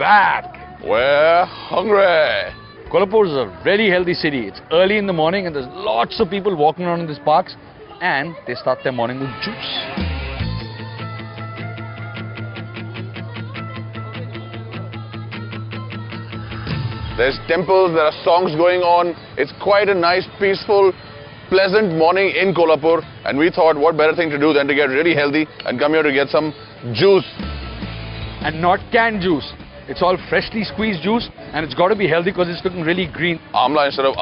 back. We're hungry. Kolhapur is a very healthy city. It's early in the morning and there's lots of people walking around in these parks and they start their morning with juice. There's temples, there are songs going on. It's quite a nice, peaceful, pleasant morning in Kolhapur. And we thought what better thing to do than to get really healthy and come here to get some juice. And not canned juice. It's all freshly squeezed juice and it's got to be healthy because it's looking really green. Amla instead of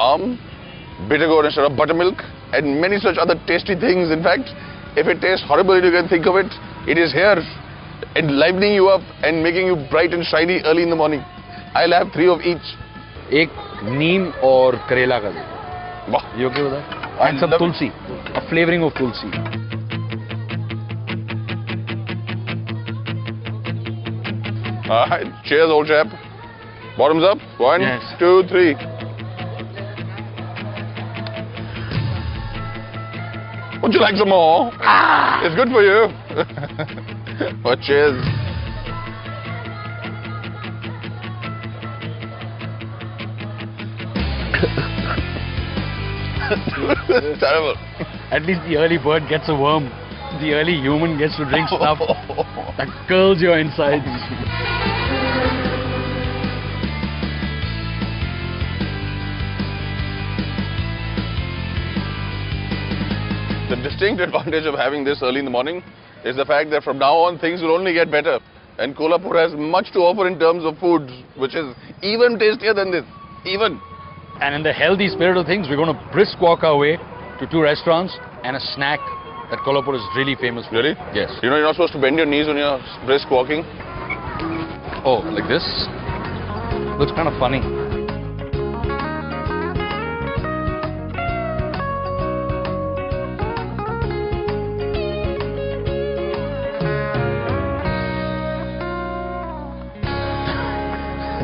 bitter gourd instead of buttermilk, and many such other tasty things. In fact, if it tastes horrible, you can think of it. It is here, enlivening you up and making you bright and shiny early in the morning. I'll have 3 of each. एक नीम और करेला का दे. You okay with that? And some tulsi, a flavoring of tulsi. Cheers, old chap. Bottoms up. 1, Yes. 2, 3. Would you like some more? It's good for you. But cheers. Terrible. At least the early bird gets a worm. The early human gets to drink stuff that curls your insides. The distinct advantage of having this early in the morning is the fact that from now on things will only get better. And Kolhapur has much to offer in terms of food, which is even tastier than this. Even. And in the healthy spirit of things, we're going to brisk walk our way to 2 restaurants and a snack that Kolhapur is really famous for. Really? Yes. You know, you're not supposed to bend your knees when you're brisk walking. Oh, like this? Looks kind of funny.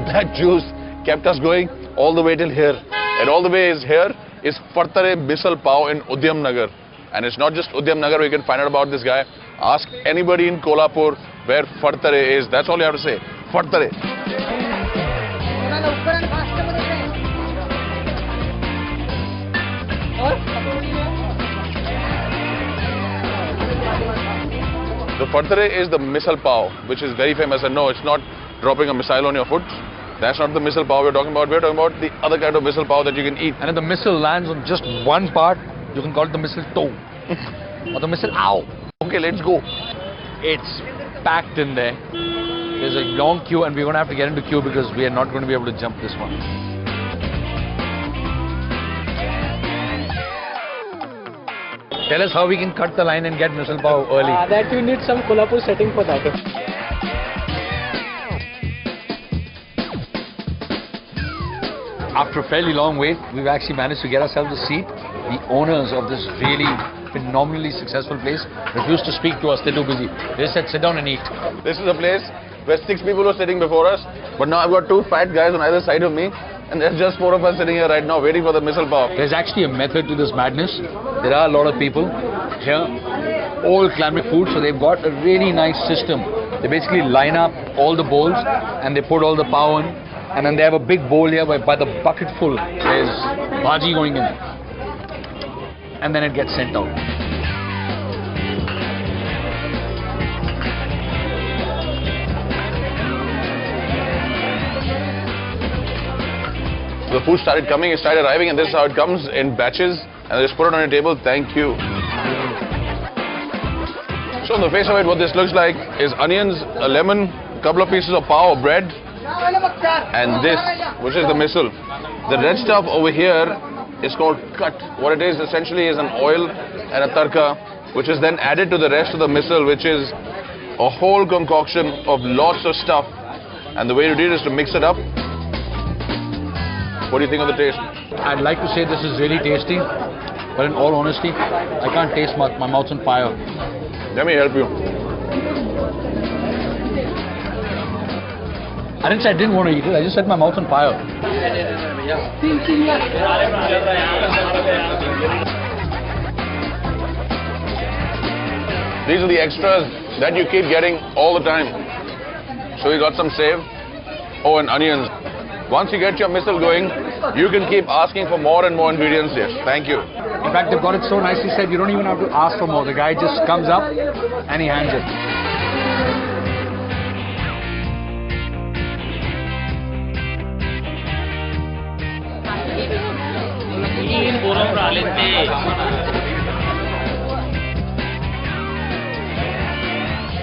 That juice kept us going all the way till here. And all the way is here is Fadtare Misal Pav in Udyam Nagar. And it's not just Udyam Nagar, we can find out about this guy. Ask anybody in Kolhapur where Fadtare is. That's all you have to say. Fadtare. The Fadtare is the Misal Pav, which is very famous. And no, it's not dropping a missile on your foot. That's not the misal pav we're talking about. We're talking about the other kind of misal pav that you can eat. And if the missile lands on just one part, you can call it the missile toe. Or the missile ow. Okay, let's go. It's packed in there. There's a long queue and we're going to have to get into queue because we are not going to be able to jump this one. Tell us how we can cut the line and get misal pav early. That you need some Kolhapur setting for that. After a fairly long wait, we've actually managed to get ourselves a seat. The owners of this really phenomenally successful place refused to speak to us. They're too busy. They said, sit down and eat. This is a place where 6 people were sitting before us, but now I've got 2 fat guys on either side of me, and there's just 4 of us sitting here right now waiting for the misal pav. There's actually a method to this madness. There are a lot of people here, all clamoring food, so they've got a really nice system. They basically line up all the bowls and they put all the pav in. And then they have a big bowl here where by the bucket full there's bhaji going in. And then it gets sent out. The food started coming, it started arriving, and this is how it comes in batches. And they just put it on your table. Thank you. So on the face of it, what this looks like is onions, a lemon, a couple of pieces of pav or bread, and this, which is the misal. The red stuff over here is called cut. What it is essentially is an oil and a tarka, which is then added to the rest of the misal, which is a whole concoction of lots of stuff. And the way to do it is to mix it up. What do you think of the taste? I'd like to say this is really tasty, but in all honesty, I can't taste much. My mouth's on fire. Let me help you. I didn't say I didn't want to eat it, I just said my mouth's on fire. These are the extras that you keep getting all the time. So we got some save, Oh, and onions. Once you get your misal going, you can keep asking for more and more ingredients here. Thank you. In fact, they've got it so nicely said, you don't even have to ask for more. The guy just comes up and he hands it.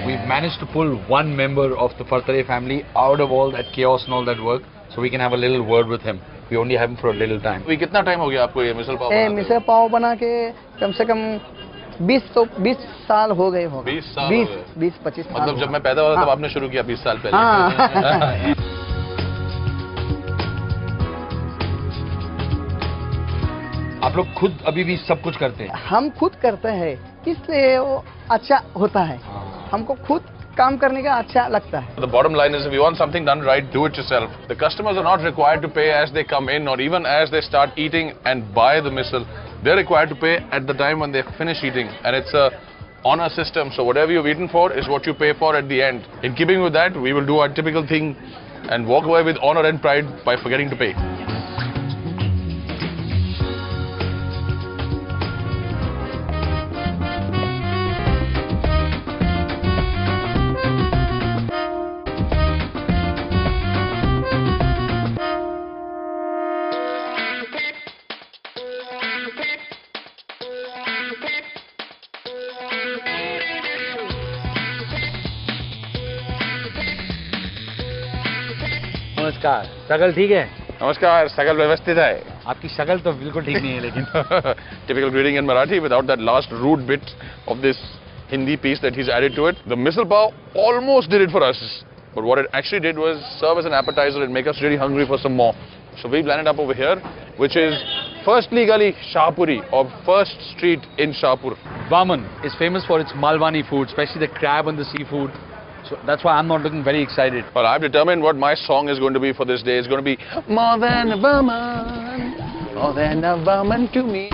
We've managed to pull one member of the Fadtare family out of all that chaos and all that work, so we can have a little word with him. We only have him for a little time. We कितना time हो गया आपको ये मिसल पाव? मिसल पाव बना के कम से कम 20 साल हो गए होंगे। 20 साल 20-25 साल। मतलब जब मैं पैदा हुआ तब आपने शुरू किया 20 साल पहले। हाँ। आप लोग खुद अभी भी सब कुछ करते हैं? हम खुद करते हैं, इसलिए वो अच्छा होता है। हमको खुद काम करने का अच्छा लगता है। The bottom line is, if you want something done right, do it yourself. The customers are not required to pay as they come in or even as they start eating and buy the misal. They're required to pay at the time when they finish eating, and it's a honor system. So whatever you've eaten for is what you pay for at the end. In keeping with that, we will do our typical thing and walk away with honor and pride by forgetting to pay. नमस्कार, शकल ठीक है? नमस्कार, सकल व्यवस्थित है. आपकी शकल तो बिल्कुल ठीक नहीं है लेकिन. Typical greeting in Marathi without that last rude bit of this Hindi piece that he's added to it. The misal pav almost did it for us, but what it actually did was serve as an appetizer and make us really hungry for some more. So we've landed up over here, which is Firstly Gali Shahpuri, or First Street in Shahpur. Vaman is famous for its Malwani food, especially the crab and the seafood. So that's why I'm not looking very excited. Well, I've determined what my song is going to be for this day. It's going to be more than a Vaman, more than a Vaman to me.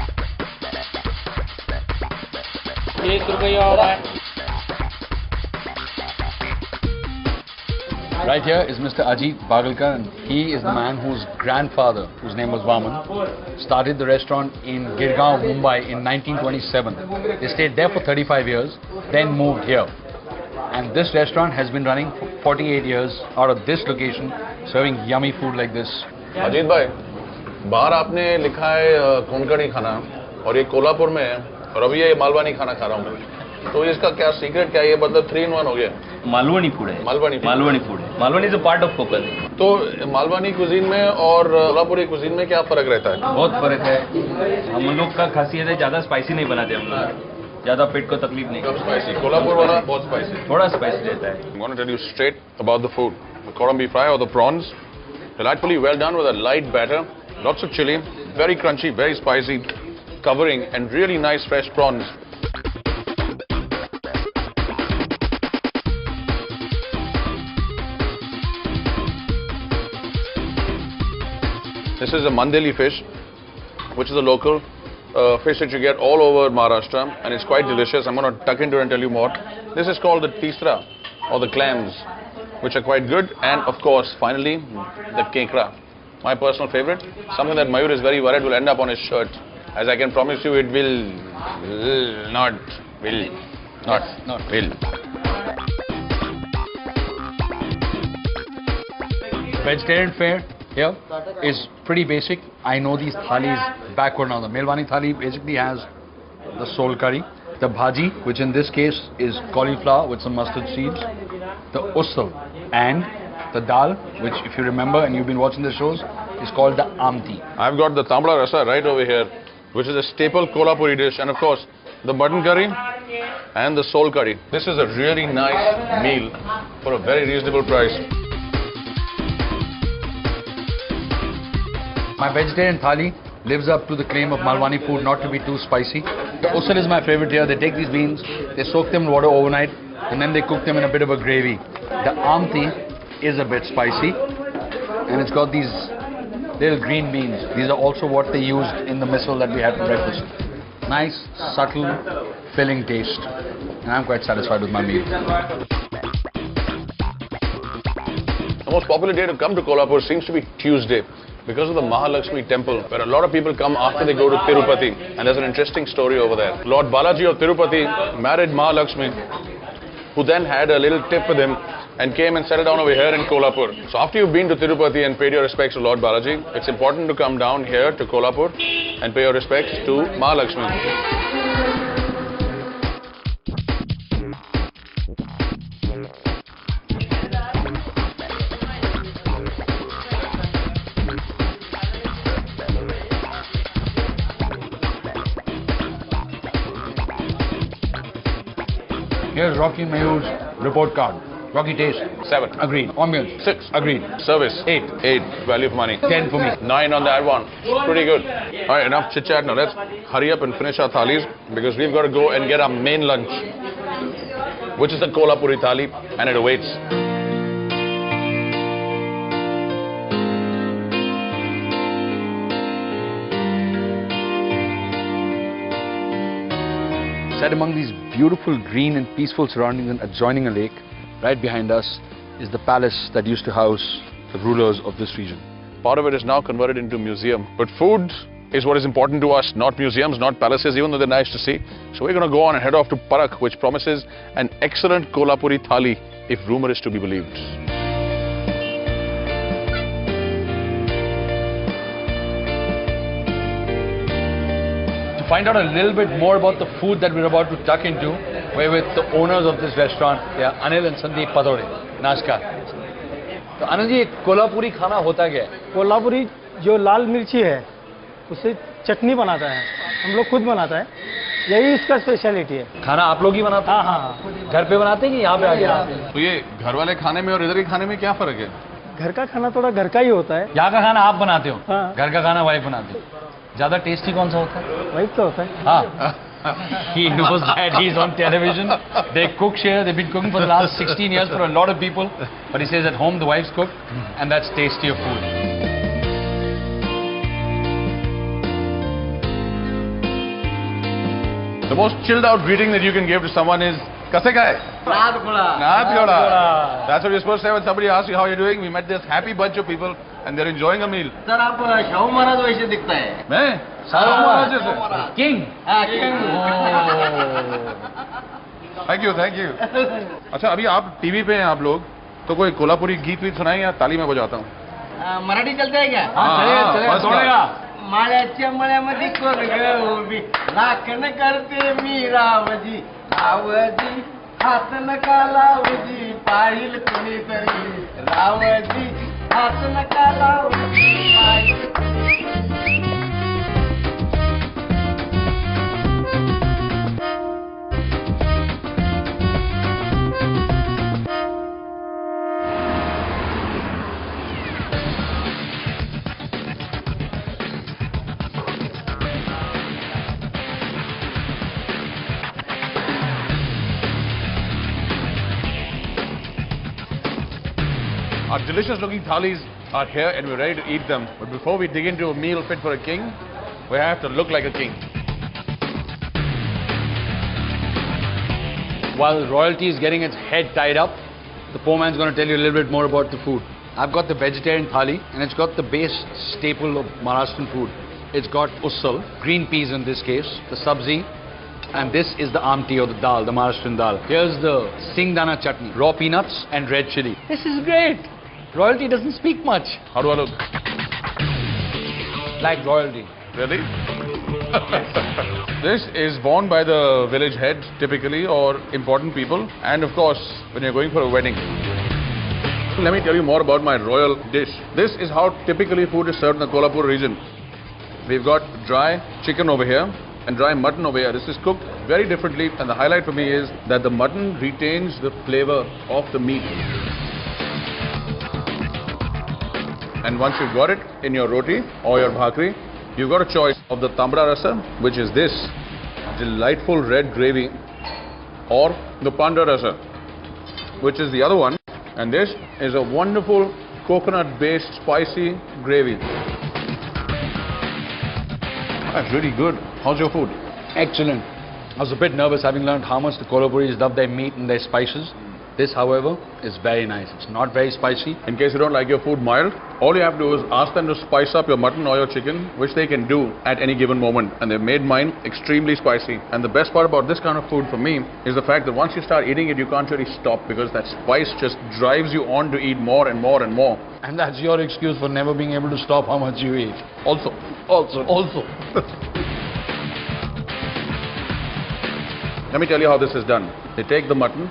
Right here is Mr. Ajit Bagalkar, and he is the man whose grandfather, whose name was Vaman, started the restaurant in Girgaon, Mumbai in 1927. They stayed there for 35 years, then moved here. And this restaurant has been running for 48 years out of this location, serving yummy food like this. Ajit भाई, बाहर आपने लिखा है कोंकणी खाना और ये कोल्हापुर में है और अभी ये मालवानी खाना खा रहा हूँ मैं. तो इसका क्या सीक्रेट क्या है? ये मतलब 3 in 1 हो गया. मालवनी फूड है. मालवनी फूड है. Malvani is a part of Konkan. तो मालवानी कुजीन में और कोल्हापुरी कुजीन में क्या फर्क रहता है? बहुत फर्क है. हम लोग का खासियत है ज्यादा स्पाइसी नहीं बनाते हम लोग. ज्यादा पेट को तकलीफ नहीं. कम स्पाइसी. कोल्हापुर वाला बहुत स्पाइसी. थोड़ा स्पाइसी रहता है. I'm going to tell you straight about the food. The corned beef fry or the prawns, delightfully well done with a light batter, lots of chili, very crunchy, very spicy, covering, and really nice fresh prawns. This is a mandeli fish, which is a local fish that you get all over Maharashtra, and it's quite delicious. I'm going to tuck into it and tell you more. This is called the tisra, or the clams, which are quite good. And of course, finally, the kekra, my personal favorite. Something that Mayur is very worried will end up on his shirt. As I can promise you, it will not. Vegetarian fare here is pretty basic. I know these thalis backward now. The Melwani thali basically has the soul curry, the bhaji, which in this case is cauliflower with some mustard seeds, the ussal, and the dal, which if you remember and you've been watching the shows, is called the amti. I've got the tambla rasa right over here, which is a staple Kolhapuri dish, and of course the mutton curry and the soul curry. This is a really nice meal for a very reasonable price. My vegetarian thali lives up to the claim of Malwani food not to be too spicy. The ussal is my favorite here. They take these beans, they soak them in water overnight, and then they cook them in a bit of a gravy. The amti is a bit spicy, and it's got these little green beans. These are also what they used in the misal that we had for breakfast. Nice, subtle, filling taste. And I'm quite satisfied with my meal. most popular day to come to Kolhapur seems to be Tuesday because of the Mahalakshmi temple, where a lot of people come after they go to Tirupati. And there's an interesting story over there. Lord Balaji of Tirupati married Mahalakshmi, who then had a little tip with him and came and settled down over here in Kolhapur. So after you've been to Tirupati and paid your respects to Lord Balaji, it's important to come down here to Kolhapur and pay your respects to Mahalakshmi. Here's Rocky Mayur's report card. Rocky taste. 7. Agreed. Ambience. 6. Agreed. Service. 8. 8. Value for money. 10 for me. 9 on that one. Pretty good. Alright, enough chit chat now. Let's hurry up and finish our thalis because we've got to go and get our main lunch, which is the Kolhapuri thali, and it awaits. Set among these beautiful green and peaceful surroundings and adjoining a lake, right behind us is the palace that used to house the rulers of this region. Part of it is now converted into museum. But food is what is important to us, not museums, not palaces, even though they're nice to see. So we're going to go on and head off to Parakh, which promises an excellent Kolhapuri thali, if rumor is to be believed. To find out a little bit more about the food that we're about to tuck into, we're with the owners of this restaurant. They are Anil and Sandeep Fadtare. Namaskar. So Anil ji, Kolhapuri खाना होता क्या है? कोल्हापुरी जो लाल मिर्ची है उससे चटनी बनाता है, हम लोग खुद बनाता है, यही इसका स्पेशलिटी है। खाना आप लोग ही बनाते हैं? हाँ। घर पे बनाते हैं कि यहाँ पे आके बनाते हैं? तो ये घर वाले खाने में और इधर के खाने में क्या फर्क है? घर का खाना थोड़ा घर का ही होता है। यहाँ का खाना आप बनाते हो? हाँ। घर का खाना वाइफ बनाते हो? ज्यादा टेस्टी कौन सा होता है? वही तो होता है। हाँ। He knows that he's on television. They cook here. They've been cooking for the last 16 years for a lot of people. But he says at home the wife's cook, and that's tastier food. The most chilled out greeting that you can give to someone is Kase kai? Nath goda. That's what you're supposed to say when somebody asks you how you're doing. We met this happy bunch of people and they're enjoying a meal. Sir आप शाहू महाराज वैसे दिखता है। मैं? Shahu Maharaj जैसे? King. Thank you. अच्छा अभी आप TV पे हैं आप लोग, तो कोई कोल्हापुरी गीत वीत सुनाएं या ताली में बजाता हूँ? मराठी चलता है क्या? चलेगा, दौड़ेगा। माळ्याच्या मळ्यामध्ये कोरगं उभी राखण करते मी रावजी रावजी हात नका लावजी पाहिल कुणीतरी रावजी हात नका लावजी पाहिल Our delicious looking thalis are here and we're ready to eat them. But before we dig into a meal fit for a king, we have to look like a king. While royalty is getting its head tied up, the poor man's going to tell you a little bit more about the food. I've got the vegetarian thali, and it's got the base staple of Maharashtrian food. It's got ussal, green peas in this case, the sabzi, and this is the amti or the dal, the Maharashtrian dal. Here's the singdana chutney, raw peanuts and red chili. This is great. Royalty doesn't speak much. How do I look? Like royalty. Really? This is worn by the village head typically, or important people, and of course when you're going for a wedding. Let me tell you more about my royal dish. This is how typically food is served in the Kolhapur region. We've got dry chicken over here and dry mutton over here. This is cooked very differently, and the highlight for me is that the mutton retains the flavor of the meat. And once you've got it in your roti or your bhakri, you've got a choice of the tambra rasa, which is this delightful red gravy, or the panda rasa, which is the other one, and this is a wonderful coconut-based spicy gravy. That's really good. How's your food? Excellent. I was a bit nervous having learned how much the Kolhapuris love their meat and their spices. This, however, is very nice. It's not very spicy. In case you don't like your food mild, all you have to do is ask them to spice up your mutton or your chicken, which they can do at any given moment. And they've made mine extremely spicy. And the best part about this kind of food for me is the fact that once you start eating it, you can't really stop, because that spice just drives you on to eat more and more and more. And that's your excuse for never being able to stop how much you eat. Also. Let me tell you how this is done. They take the mutton,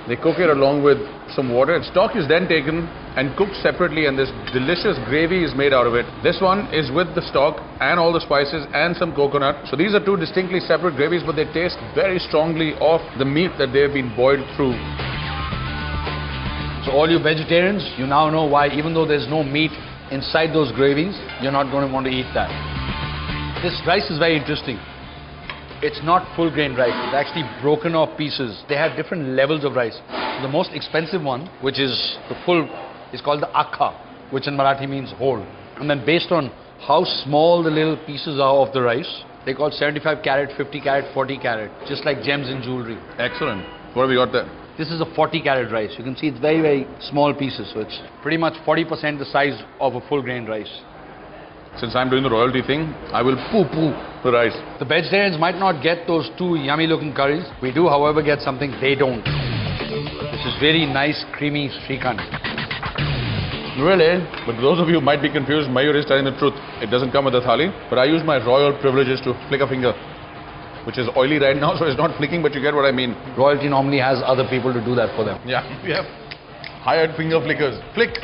they cook it along with some water. And stock is then taken and cooked separately, and this delicious gravy is made out of it. This one is with the stock and all the spices and some coconut. So these are two distinctly separate gravies, but they taste very strongly of the meat that they've been boiled through. So all you vegetarians, you now know why, even though there's no meat inside those gravies, you're not going to want to eat that. This rice is very interesting. It's not full grain rice. It's actually broken off pieces. They have different levels of rice. The most expensive one, which is the full, is called the akha, which in Marathi means whole. And then based on how small the little pieces are of the rice, they call 75 carat, 50 carat, 40 carat, just like gems in jewelry. Excellent. What have we got there? This is a 40 carat rice. You can see it's very, very small pieces. So it's pretty much 40% the size of a full grain rice. Since I'm doing the royalty thing, I will poo-poo the rice. The vegetarians might not get those two yummy looking curries. We do, however, get something they don't. This is very nice, creamy Srikhand. Really? But those of you who might be confused, Mayur is telling the truth. It doesn't come with a thali, but I use my royal privileges to flick a finger, which is oily right now, so it's not flicking, but you get what I mean. Royalty normally has other people to do that for them. Yeah, we have hired finger flickers. Flick!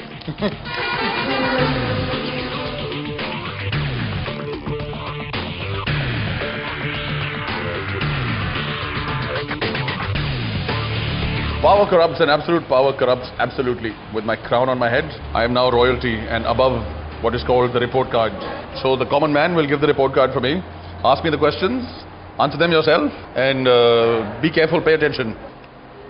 Power corrupts, and absolute power corrupts absolutely. With my crown on my head, I am now royalty and above what is called the report card. So the common man will give the report card for me, ask me the questions, answer them yourself, and be careful, pay attention.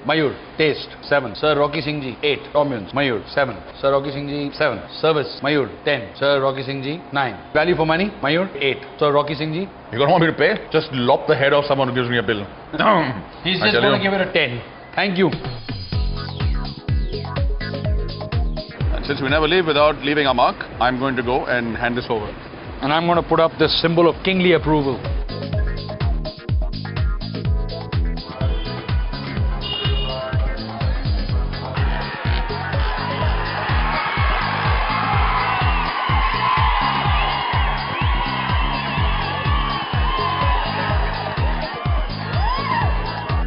Mayur, taste, 7. Sir Rocky Singh Ji, 8. Ambience, Mayur, 7. Sir Rocky Singh Ji, 7. Service, Mayur, 10. Sir Rocky Singh Ji, 9. Value for money, Mayur, 8. Sir Rocky Singh Ji. You don't want me to pay? Just lop the head off someone who gives me a bill. He's just going to give it a 10. Thank you. And since we never leave without leaving a mark, I'm going to go and hand this over. And I'm going to put up this symbol of kingly approval.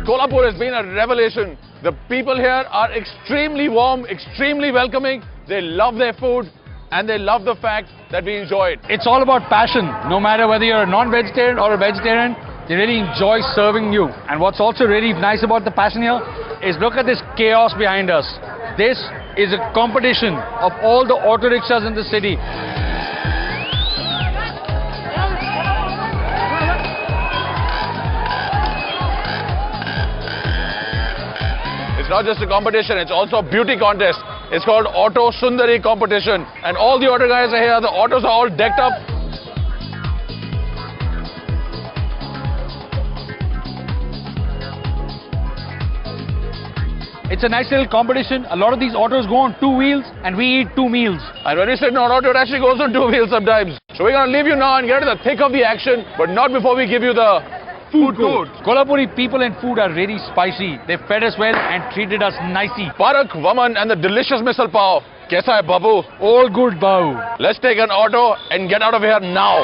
Kolhapur has been a revelation. The people here are extremely warm, extremely welcoming. They love their food and they love the fact that we enjoy it. It's all about passion. No matter whether you're a non-vegetarian or a vegetarian, they really enjoy serving you. And what's also really nice about the passion here is look at this chaos behind us. This is a competition of all the auto rickshaws in the city. It's not just a competition, it's also a beauty contest. It's called Auto Sundari competition. And all the auto guys are here, the autos are all decked up. It's a nice little competition. A lot of these autos go on 2 wheels and we eat 2 meals. And when you sit in an auto, it actually goes on 2 wheels sometimes. So we're going to leave you now and get to the thick of the action, but not before we give you the food court. Kolhapuri people and food are really spicy. They fed us well and treated us nicely. Parakh, Vaman and the delicious Misal pav. Kaisa hai babu? All good, Babu. Let's take an auto and get out of here now.